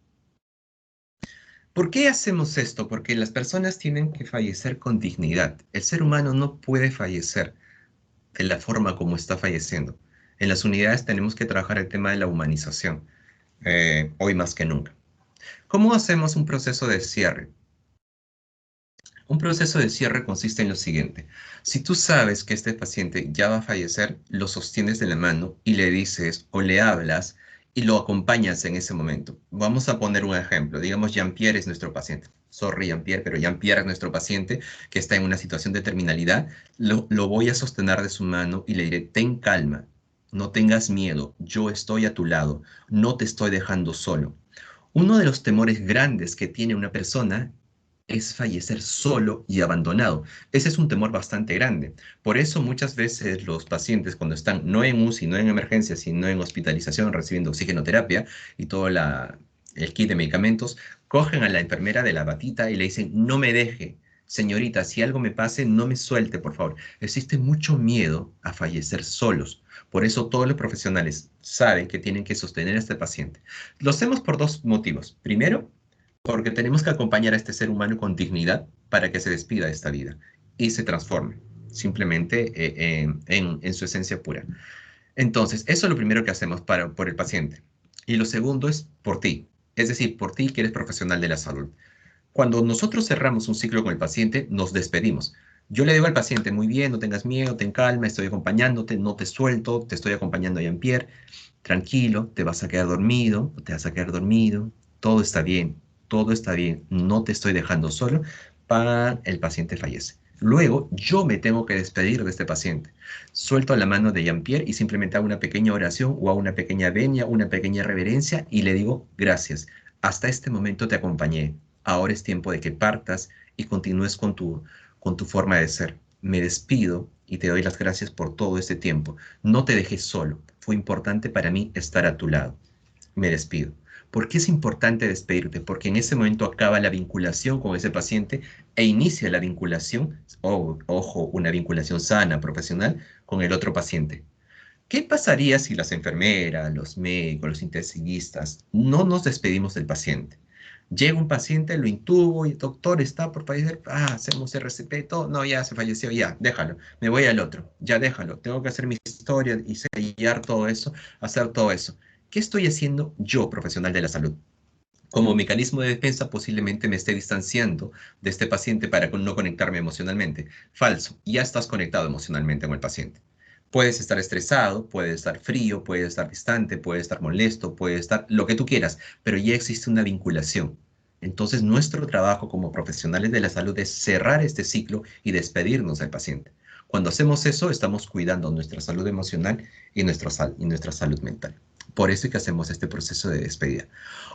¿Por qué hacemos esto? Porque las personas tienen que fallecer con dignidad. El ser humano no puede fallecer de la forma como está falleciendo. En las unidades tenemos que trabajar el tema de la humanización, hoy más que nunca. ¿Cómo hacemos un proceso de cierre? Un proceso de cierre consiste en lo siguiente. Si tú sabes que este paciente ya va a fallecer, lo sostienes de la mano y le dices o le hablas y lo acompañas en ese momento. Vamos a poner un ejemplo. Digamos, Jean-Pierre es nuestro paciente. Sorry, Jean-Pierre, pero Jean-Pierre es nuestro paciente que está en una situación de terminalidad. Lo voy a sostener de su mano y le diré, ten calma, no tengas miedo, yo estoy a tu lado, no te estoy dejando solo. Uno de los temores grandes que tiene una persona es fallecer solo y abandonado. Ese es un temor bastante grande. Por eso muchas veces los pacientes cuando están no en UCI, no en emergencia, sino en hospitalización recibiendo oxigenoterapia y todo el kit de medicamentos, cogen a la enfermera de la batita y le dicen, no me deje, señorita, si algo me pase, no me suelte, por favor. Existe mucho miedo a fallecer solos. Por eso todos los profesionales saben que tienen que sostener a este paciente. Lo hacemos por dos motivos. Primero, porque tenemos que acompañar a este ser humano con dignidad para que se despida de esta vida y se transforme simplemente en su esencia pura. Entonces, eso es lo primero que hacemos por el paciente. Y lo segundo es por ti, es decir, por ti que eres profesional de la salud. Cuando nosotros cerramos un ciclo con el paciente, nos despedimos. Yo le digo al paciente, muy bien, no tengas miedo, ten calma, estoy acompañándote, no te suelto, te estoy acompañando a Jean-Pierre, tranquilo, te vas a quedar dormido, te vas a quedar dormido, todo está bien, no te estoy dejando solo, el paciente fallece. Luego, yo me tengo que despedir de este paciente. Suelto la mano de Jean-Pierre y simplemente hago una pequeña oración o hago una pequeña venia, una pequeña reverencia y le digo, gracias, hasta este momento te acompañé. Ahora es tiempo de que partas y continúes con tu forma de ser. Me despido y te doy las gracias por todo este tiempo. No te dejé solo. Fue importante para mí estar a tu lado. Me despido. ¿Por qué es importante despedirte? Porque en ese momento acaba la vinculación con ese paciente e inicia la vinculación, ojo, una vinculación sana, profesional, con el otro paciente. ¿Qué pasaría si las enfermeras, los médicos, los intensivistas no nos despedimos del paciente? Llega un paciente, lo intubo y el doctor está por fallecer. Hacemos RCP, todo. No, ya se falleció, ya, déjalo. Me voy al otro, ya déjalo. Tengo que hacer mi historia y sellar todo eso, hacer todo eso. ¿Qué estoy haciendo yo, profesional de la salud? Como mecanismo de defensa, posiblemente me esté distanciando de este paciente para no conectarme emocionalmente. Falso, ya estás conectado emocionalmente con el paciente. Puedes estar estresado, puedes estar frío, puedes estar distante, puedes estar molesto, puedes estar lo que tú quieras, pero ya existe una vinculación. Entonces, nuestro trabajo como profesionales de la salud es cerrar este ciclo y despedirnos del paciente. Cuando hacemos eso, estamos cuidando nuestra salud emocional y nuestra salud mental. Por eso es que hacemos este proceso de despedida.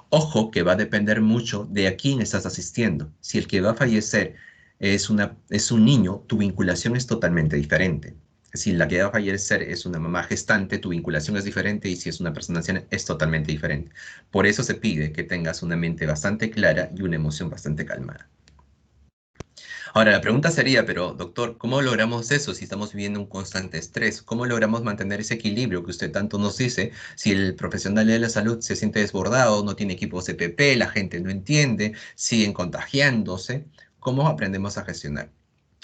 Ojo que va a depender mucho de a quién estás asistiendo. Si el que va a fallecer es un niño, tu vinculación es totalmente diferente. Si la que va a fallecer es una mamá gestante, tu vinculación es diferente y si es una persona anciana es totalmente diferente. Por eso se pide que tengas una mente bastante clara y una emoción bastante calmada. Ahora, la pregunta sería, pero doctor, ¿cómo logramos eso si estamos viviendo un constante estrés? ¿Cómo logramos mantener ese equilibrio que usted tanto nos dice si el profesional de la salud se siente desbordado, no tiene equipos CPP, la gente no entiende, siguen contagiándose? ¿Cómo aprendemos a gestionar?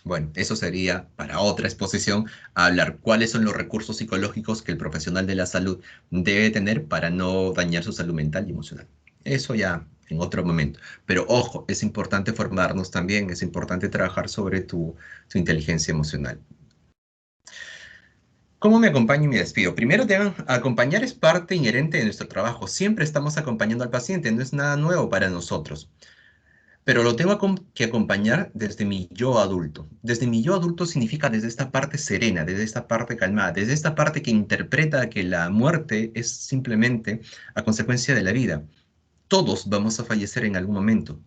Bueno, eso sería para otra exposición, hablar cuáles son los recursos psicológicos que el profesional de la salud debe tener para no dañar su salud mental y emocional. Eso ya en otro momento. Pero ojo, es importante formarnos también, es importante trabajar sobre tu inteligencia emocional. ¿Cómo me acompaño y me despido? Primero, acompañar es parte inherente de nuestro trabajo. Siempre estamos acompañando al paciente, no es nada nuevo para nosotros. Pero lo tengo que acompañar desde mi yo adulto. Desde mi yo adulto significa desde esta parte serena, desde esta parte calmada, desde esta parte que interpreta que la muerte es simplemente a consecuencia de la vida. Todos vamos a fallecer en algún momento.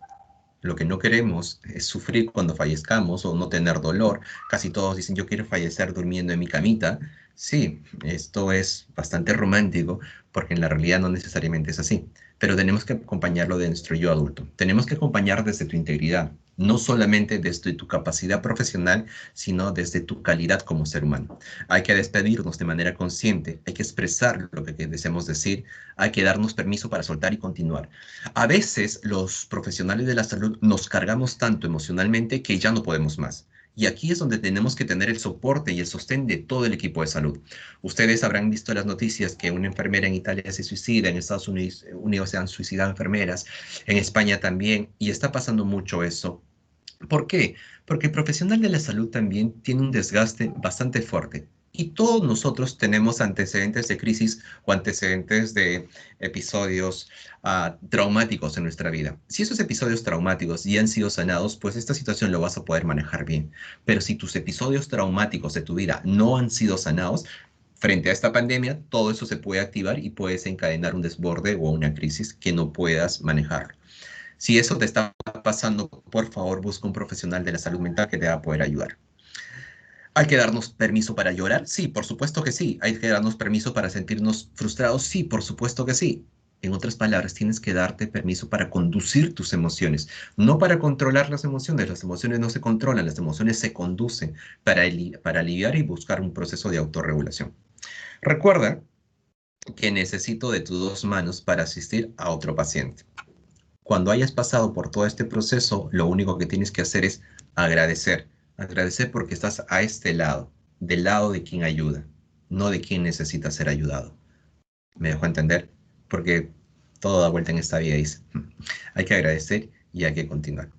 Lo que no queremos es sufrir cuando fallezcamos o no tener dolor. Casi todos dicen, yo quiero fallecer durmiendo en mi camita. Sí, esto es bastante romántico porque en la realidad no necesariamente es así. Pero tenemos que acompañarlo de nuestro yo adulto. Tenemos que acompañar desde tu integridad, no solamente desde tu capacidad profesional, sino desde tu calidad como ser humano. Hay que despedirnos de manera consciente, hay que expresar lo que deseamos decir, hay que darnos permiso para soltar y continuar. A veces los profesionales de la salud nos cargamos tanto emocionalmente que ya no podemos más. Y aquí es donde tenemos que tener el soporte y el sostén de todo el equipo de salud. Ustedes habrán visto las noticias que una enfermera en Italia se suicida, en Estados Unidos se han suicidado enfermeras, en España también, y está pasando mucho eso. ¿Por qué? Porque el profesional de la salud también tiene un desgaste bastante fuerte. Y todos nosotros tenemos antecedentes de crisis o antecedentes de episodios traumáticos en nuestra vida. Si esos episodios traumáticos ya han sido sanados, pues esta situación lo vas a poder manejar bien. Pero si tus episodios traumáticos de tu vida no han sido sanados, frente a esta pandemia, todo eso se puede activar y puedes encadenar un desborde o una crisis que no puedas manejar. Si eso te está pasando, por favor, busca un profesional de la salud mental que te va a poder ayudar. ¿Hay que darnos permiso para llorar? Sí, por supuesto que sí. ¿Hay que darnos permiso para sentirnos frustrados? Sí, por supuesto que sí. En otras palabras, tienes que darte permiso para conducir tus emociones, no para controlar las emociones. Las emociones no se controlan, las emociones se conducen para aliviar y buscar un proceso de autorregulación. Recuerda que necesito de tus dos manos para asistir a otro paciente. Cuando hayas pasado por todo este proceso, lo único que tienes que hacer es agradecer. Agradecer porque estás a este lado, del lado de quien ayuda, no de quien necesita ser ayudado. ¿Me dejo entender? Porque todo da vuelta en esta vida, dice. Hay que agradecer y hay que continuar.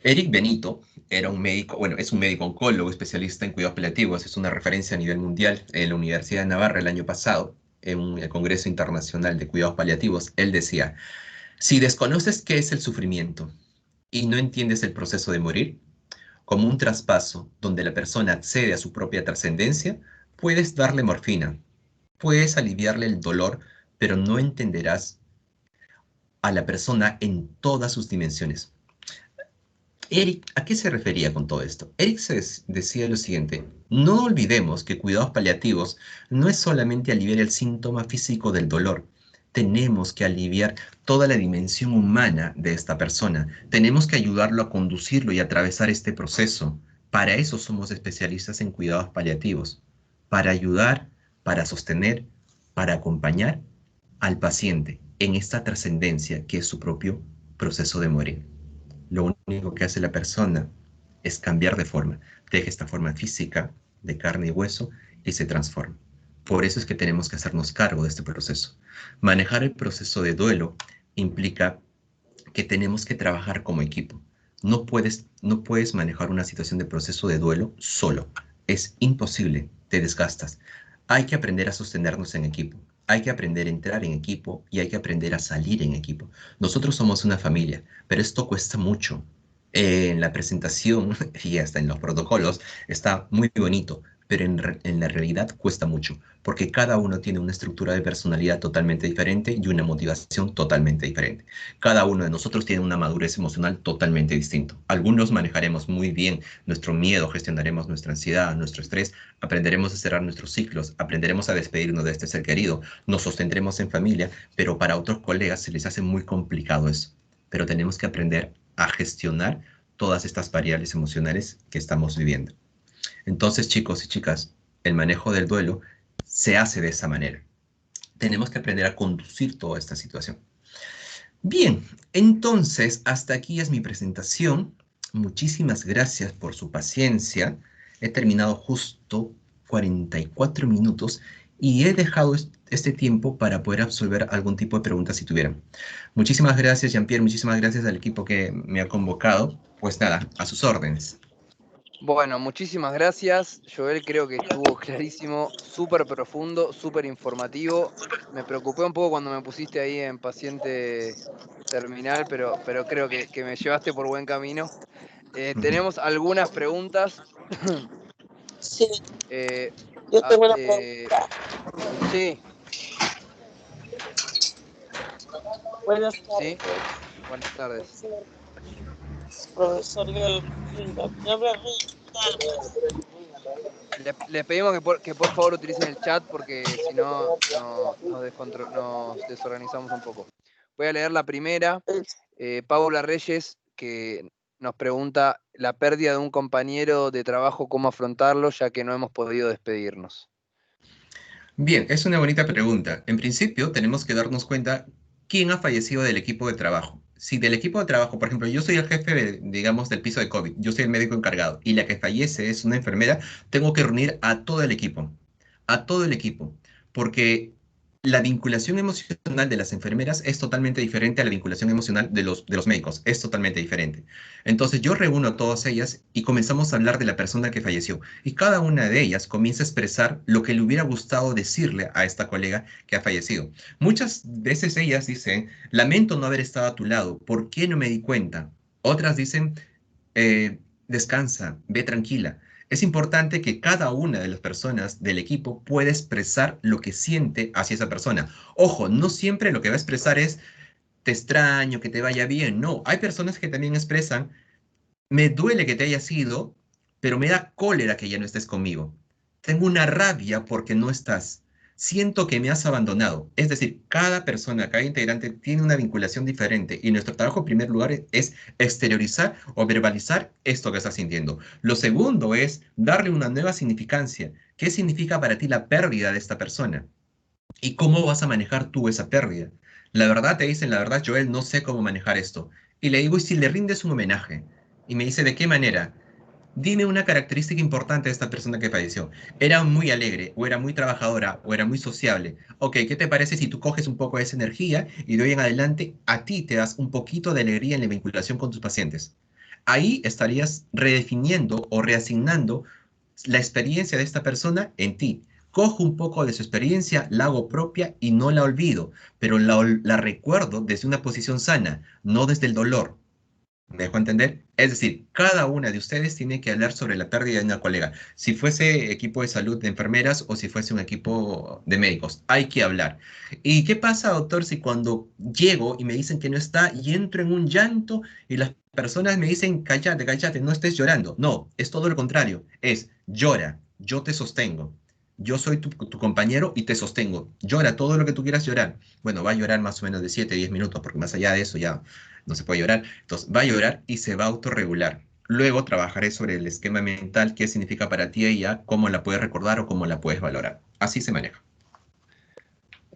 Eric Benito era un médico, bueno, es un médico oncólogo, especialista en cuidados paliativos, es una referencia a nivel mundial en la Universidad de Navarra el año pasado, en el Congreso Internacional de Cuidados Paliativos. Él decía, si desconoces qué es el sufrimiento y no entiendes el proceso de morir, como un traspaso donde la persona accede a su propia trascendencia, puedes darle morfina, puedes aliviarle el dolor, pero no entenderás a la persona en todas sus dimensiones. Eric, ¿a qué se refería con todo esto? Eric decía lo siguiente, no olvidemos que cuidados paliativos no es solamente aliviar el síntoma físico del dolor, tenemos que aliviar toda la dimensión humana de esta persona, tenemos que ayudarlo a conducirlo y atravesar este proceso. Para eso somos especialistas en cuidados paliativos. para ayudar, para sostener, para acompañar al paciente en esta trascendencia que es su propio proceso de morir. Lo único que hace la persona es cambiar de forma, deja esta forma física de carne y hueso y se transforma. Por eso es que tenemos que hacernos cargo de este proceso. Manejar el proceso de duelo implica que tenemos que trabajar como equipo. No puedes manejar una situación de proceso de duelo solo. Es imposible, te desgastas. Hay que aprender a sostenernos en equipo. Hay que aprender a entrar en equipo y hay que aprender a salir en equipo. Nosotros somos una familia, pero esto cuesta mucho. En la presentación y hasta en los protocolos está muy bonito, pero en la realidad cuesta mucho, porque cada uno tiene una estructura de personalidad totalmente diferente y una motivación totalmente diferente. Cada uno de nosotros tiene una madurez emocional totalmente distinta. Algunos manejaremos muy bien nuestro miedo, gestionaremos nuestra ansiedad, nuestro estrés, aprenderemos a cerrar nuestros ciclos, aprenderemos a despedirnos de este ser querido, nos sostendremos en familia, pero para otros colegas se les hace muy complicado eso. Pero tenemos que aprender a gestionar todas estas variables emocionales que estamos viviendo. Entonces, chicos y chicas, el manejo del duelo se hace de esa manera. Tenemos que aprender a conducir toda esta situación. Bien, entonces hasta aquí es mi presentación. Muchísimas gracias por su paciencia. He terminado justo 44 minutos y he dejado este tiempo para poder absolver algún tipo de preguntas si tuvieran. Muchísimas gracias, Jean-Pierre. Muchísimas gracias al equipo que me ha convocado. Pues nada, a sus órdenes. Bueno, muchísimas gracias. Joel, creo que estuvo clarísimo, súper profundo, súper informativo. Me preocupé un poco cuando me pusiste ahí en paciente terminal, pero creo que me llevaste por buen camino. Tenemos algunas preguntas. Sí, Eh, yo ah, tengo una pregunta. sí, Buenas sí, tardes, buenas tardes. profesor Leal. Mi nombre es Rita. Les pedimos que por favor utilicen el chat porque si no nos desorganizamos un poco. Voy a leer la primera. Paula Reyes, que nos pregunta la pérdida de un compañero de trabajo, cómo afrontarlo, ya que no hemos podido despedirnos. Bien, es una bonita pregunta. En principio, tenemos que darnos cuenta quién ha fallecido del equipo de trabajo. Si del equipo de trabajo, por ejemplo, yo soy el jefe, digamos, del piso de COVID, yo soy el médico encargado y la que fallece es una enfermera, tengo que reunir a todo el equipo, porque la vinculación emocional de las enfermeras es totalmente diferente a la vinculación emocional de los médicos, es totalmente diferente. Entonces yo reúno a todas ellas y comenzamos a hablar de la persona que falleció y cada una de ellas comienza a expresar lo que le hubiera gustado decirle a esta colega que ha fallecido. Muchas veces ellas dicen, lamento no haber estado a tu lado, ¿por qué no me di cuenta? Otras dicen, descansa, ve tranquila. Es importante que cada una de las personas del equipo pueda expresar lo que siente hacia esa persona. Ojo, no siempre lo que va a expresar es, te extraño, que te vaya bien. No, hay personas que también expresan, me duele que te hayas ido, pero me da cólera que ya no estés conmigo. Tengo una rabia porque no estás. Siento que me has abandonado. Es decir, cada persona, cada integrante tiene una vinculación diferente y nuestro trabajo en primer lugar es exteriorizar o verbalizar esto que estás sintiendo. Lo segundo es darle una nueva significancia. ¿Qué significa para ti la pérdida de esta persona? ¿Y cómo vas a manejar tú esa pérdida? La verdad te dicen, la verdad, Joel, no sé cómo manejar esto. Y le digo, ¿y si le rindes un homenaje? Y me dice, ¿de qué manera? Dime una característica importante de esta persona que falleció. Era muy alegre, o era muy trabajadora, o era muy sociable. Ok, ¿qué te parece si tú coges un poco de esa energía y de hoy en adelante a ti te das un poquito de alegría en la vinculación con tus pacientes? Ahí estarías redefiniendo o reasignando la experiencia de esta persona en ti. Cojo un poco de su experiencia, la hago propia y no la olvido, pero la recuerdo desde una posición sana, no desde el dolor. ¿Me dejo entender? Es decir, cada una de ustedes tiene que hablar sobre la pérdida de una colega. Si fuese equipo de salud de enfermeras o si fuese un equipo de médicos, hay que hablar. ¿Y qué pasa, doctor, si cuando llego y me dicen que no está y entro en un llanto y las personas me dicen, cállate, cállate, no estés llorando? No, es todo lo contrario. Es llora, yo te sostengo. Yo soy tu compañero y te sostengo. Llora todo lo que tú quieras llorar. Bueno, va a llorar más o menos de 7 a 10 minutos, porque más allá de eso ya no se puede llorar. Entonces va a llorar y se va a autorregular. Luego trabajaré sobre el esquema mental, qué significa para ti ella, cómo la puedes recordar o cómo la puedes valorar. Así se maneja.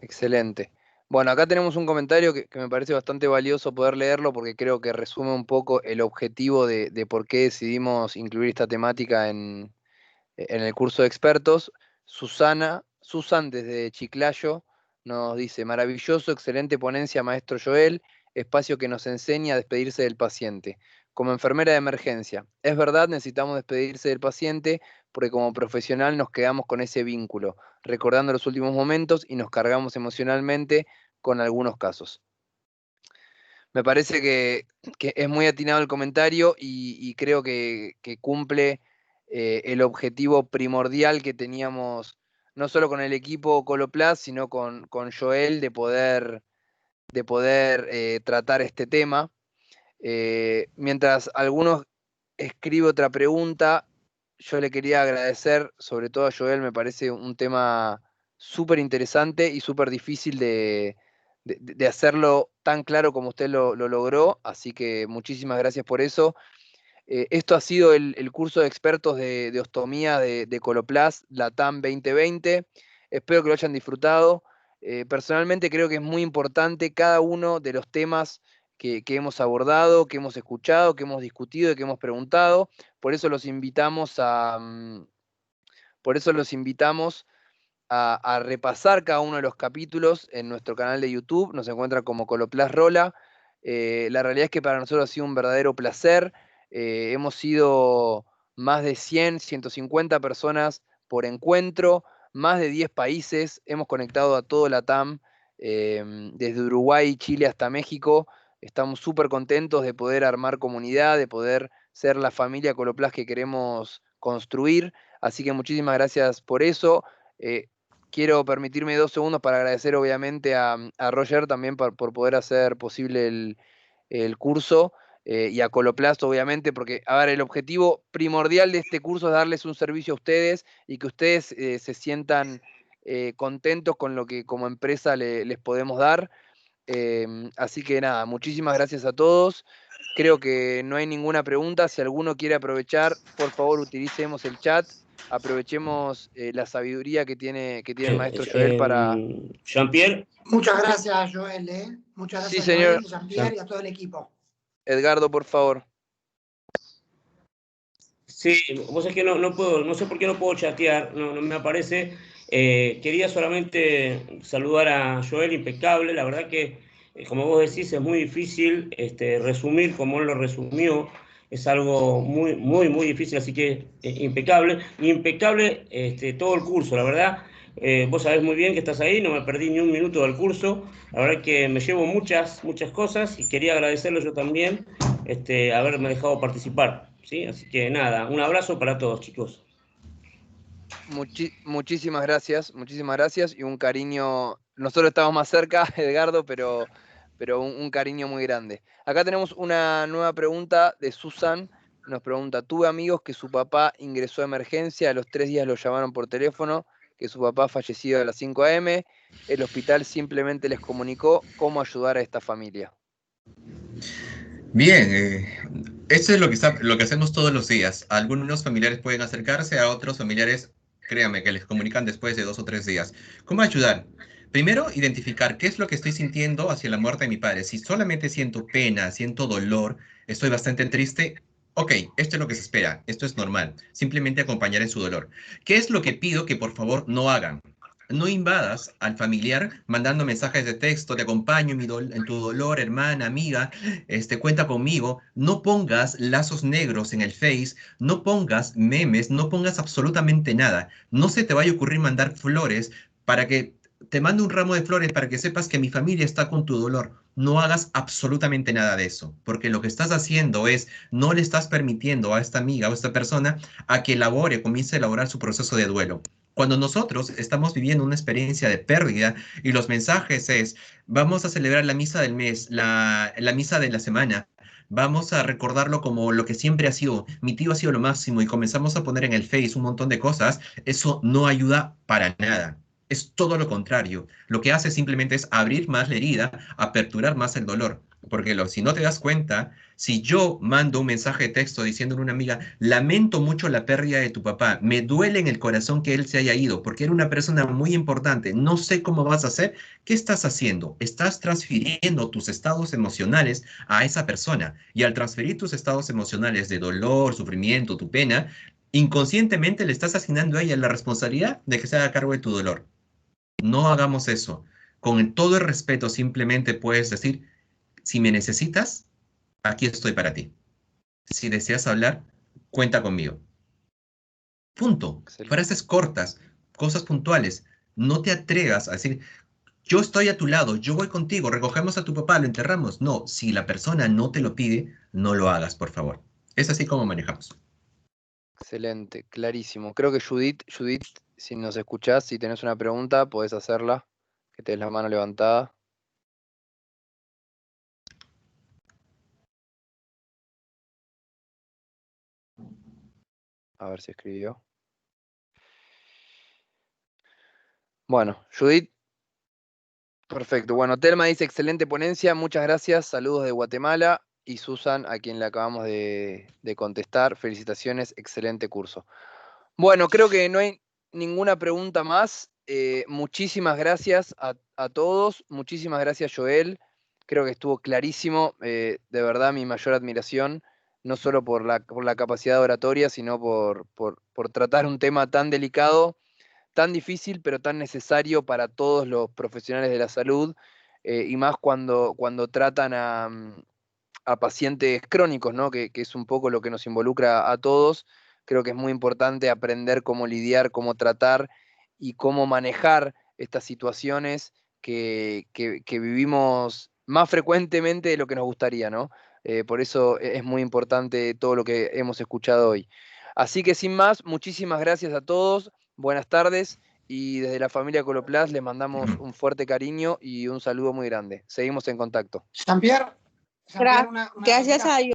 Excelente. Bueno, acá tenemos un comentario que me parece bastante valioso poder leerlo porque creo que resume un poco el objetivo de por qué decidimos incluir esta temática en el curso de expertos. Susan desde Chiclayo nos dice, maravilloso, excelente ponencia, maestro Joel, espacio que nos enseña a despedirse del paciente. Como enfermera de emergencia, es verdad, necesitamos despedirse del paciente porque como profesional nos quedamos con ese vínculo, recordando los últimos momentos y nos cargamos emocionalmente con algunos casos. Me parece que es muy atinado el comentario y creo que cumple el objetivo primordial que teníamos, no solo con el equipo Coloplast, sino con Joel, de poder tratar este tema. Mientras algunos escribe otra pregunta, yo le quería agradecer, sobre todo a Joel, me parece un tema súper interesante y súper difícil de hacerlo tan claro como usted lo logró, así que muchísimas gracias por eso. Esto ha sido el curso de expertos de ostomía de Coloplast Latam 2020. Espero que lo hayan disfrutado. Personalmente creo que es muy importante cada uno de los temas que hemos abordado, que hemos escuchado, que hemos discutido y que hemos preguntado. Por eso los invitamos a repasar cada uno de los capítulos en nuestro canal de YouTube. Nos encuentra como Coloplast Rola. La realidad es que para nosotros ha sido un verdadero placer. Hemos sido más de 100, 150 personas por encuentro, más de 10 países. Hemos conectado a todo Latam, desde Uruguay, Chile hasta México. Estamos súper contentos de poder armar comunidad, de poder ser la familia Coloplast que queremos construir. Así que muchísimas gracias por eso. Quiero permitirme 2 segundos para agradecer obviamente a Roger también por poder hacer posible el curso, y a Coloplast obviamente, porque a ver, el objetivo primordial de este curso es darles un servicio a ustedes y que ustedes se sientan contentos con lo que como empresa les podemos dar. Así que nada, muchísimas gracias a todos. Creo que no hay ninguna pregunta. Si alguno quiere aprovechar, por favor utilicemos el chat. Aprovechemos la sabiduría que tiene el maestro Joel para... Jean-Pierre. Muchas gracias, Joel. Muchas Sí, gracias, señor. Joel, Jean-Pierre y a todo el equipo. Edgardo, por favor. Sí, vos es que no puedo, no sé por qué no puedo chatear, no me aparece. Quería solamente saludar a Joel, impecable. La verdad que, como vos decís, es muy difícil resumir como él lo resumió. Es algo muy, muy, muy difícil, así que impecable. Impecable todo el curso, la verdad. Vos sabés muy bien que estás ahí, no me perdí ni un minuto del curso. La verdad que me llevo muchas, muchas cosas y quería agradecerlo yo también haberme dejado participar, ¿sí? Así que nada, un abrazo para todos, chicos. Muchísimas gracias y un cariño. Nosotros estamos más cerca, Edgardo, pero un cariño muy grande. Acá tenemos una nueva pregunta de Susan. Nos pregunta, tuve amigos que su papá ingresó a emergencia, a los 3 días lo llamaron por teléfono, que su papá fallecido a las 5 a.m., el hospital simplemente les comunicó cómo ayudar a esta familia. Bien, esto es lo que hacemos todos los días. Algunos familiares pueden acercarse, a otros familiares, créanme, que les comunican después de 2 o 3 días. ¿Cómo ayudar? Primero, identificar qué es lo que estoy sintiendo hacia la muerte de mi padre. Si solamente siento pena, siento dolor, estoy bastante triste, ok, esto es lo que se espera, esto es normal. Simplemente acompañar en su dolor. ¿Qué es lo que pido que por favor no hagan? No invadas al familiar mandando mensajes de texto, te acompaño en tu dolor, hermana, amiga, cuenta conmigo. No pongas lazos negros en el Face, no pongas memes, no pongas absolutamente nada. No se te vaya a ocurrir mandar flores para que te mande un ramo de flores para que sepas que mi familia está con tu dolor. No hagas absolutamente nada de eso, porque lo que estás haciendo es, no le estás permitiendo a esta amiga o a esta persona a que comience a elaborar su proceso de duelo. Cuando nosotros estamos viviendo una experiencia de pérdida y los mensajes es, vamos a celebrar la misa del mes, la misa de la semana, vamos a recordarlo como lo que siempre ha sido, mi tío ha sido lo máximo y comenzamos a poner en el Face un montón de cosas, eso no ayuda para nada. Es todo lo contrario. Lo que hace simplemente es abrir más la herida, aperturar más el dolor. Porque si no te das cuenta, si yo mando un mensaje de texto diciéndole a una amiga, lamento mucho la pérdida de tu papá, me duele en el corazón que él se haya ido, porque era una persona muy importante, no sé cómo vas a hacer, ¿qué estás haciendo? Estás transfiriendo tus estados emocionales a esa persona. Y al transferir tus estados emocionales de dolor, sufrimiento, tu pena, inconscientemente le estás asignando a ella la responsabilidad de que se haga cargo de tu dolor. No hagamos eso. Con todo el respeto, simplemente puedes decir, si me necesitas, aquí estoy para ti. Si deseas hablar, cuenta conmigo. Punto. Excelente. Frases cortas, cosas puntuales. No te atrevas a decir, yo estoy a tu lado, yo voy contigo, recogemos a tu papá, lo enterramos. No, si la persona no te lo pide, no lo hagas, por favor. Es así como manejamos. Excelente, clarísimo. Creo que Judith, si nos escuchás, si tenés una pregunta, podés hacerla, que tenés la mano levantada. A ver si escribió. Bueno, Judith. Perfecto. Bueno, Telma dice, excelente ponencia, muchas gracias, saludos de Guatemala. Y Susan, a quien le acabamos de contestar, felicitaciones, excelente curso. Bueno, creo que no hay ninguna pregunta más. Muchísimas gracias a todos, muchísimas gracias Joel, creo que estuvo clarísimo, de verdad mi mayor admiración, no solo por la capacidad oratoria, sino por tratar un tema tan delicado, tan difícil, pero tan necesario para todos los profesionales de la salud, y más cuando tratan a pacientes crónicos, ¿no? Que es un poco lo que nos involucra a todos. Creo que es muy importante aprender cómo lidiar, cómo tratar y cómo manejar estas situaciones que vivimos más frecuentemente de lo que nos gustaría, ¿no? Por eso es muy importante todo lo que hemos escuchado hoy. Así que sin más, muchísimas gracias a todos, buenas tardes y desde la familia Coloplast les mandamos un fuerte cariño y un saludo muy grande. Seguimos en contacto. Jean-Pierre, Gracias a Dios.